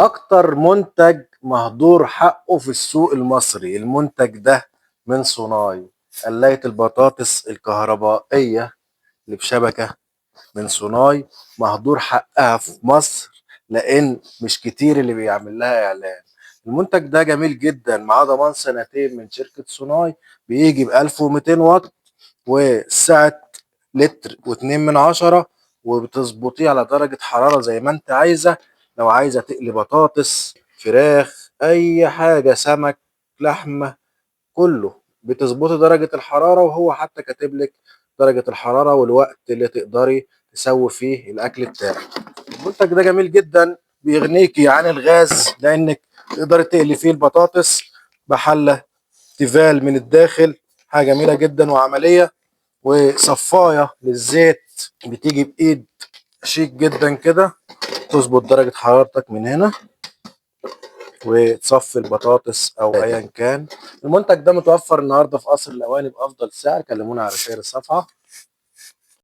اكتر منتج مهدور حقه في السوق المصري، المنتج ده من صناي. قلاية البطاطس الكهربائية اللي بشبكة من صناي، مهدور حقها في مصر لان مش كتير اللي بيعمل لها اعلان. المنتج ده جميل جدا، معاه ضمان سنتين من شركة صناي، بيجي ب 1200 واط وسعة لتر واتنين من عشرة، وبتظبطيه على درجة حرارة زي ما انت عايزة. لو عايزة تقلي بطاطس، فراخ، اي حاجة، سمك، لحمة، كله بتظبطي درجة الحرارة، وهو حتى كاتب لك درجة الحرارة والوقت اللي تقدري تسوي فيه الاكل بتاعك. المنتج ده جميل جدا، بيغنيكي عن الغاز لانك تقدري تقلي فيه البطاطس بحلة تيفال من الداخل. حاجة جميلة جدا وعملية. وصفاية للزيت بتيجي بإيد شيك جدا كده، تظبط درجة حرارتك من هنا وتصفي البطاطس أو أيا كان. المنتج ده متوفر النهاردة في قصر الأواني بأفضل سعر. كلمونا على رسائل الصفحة.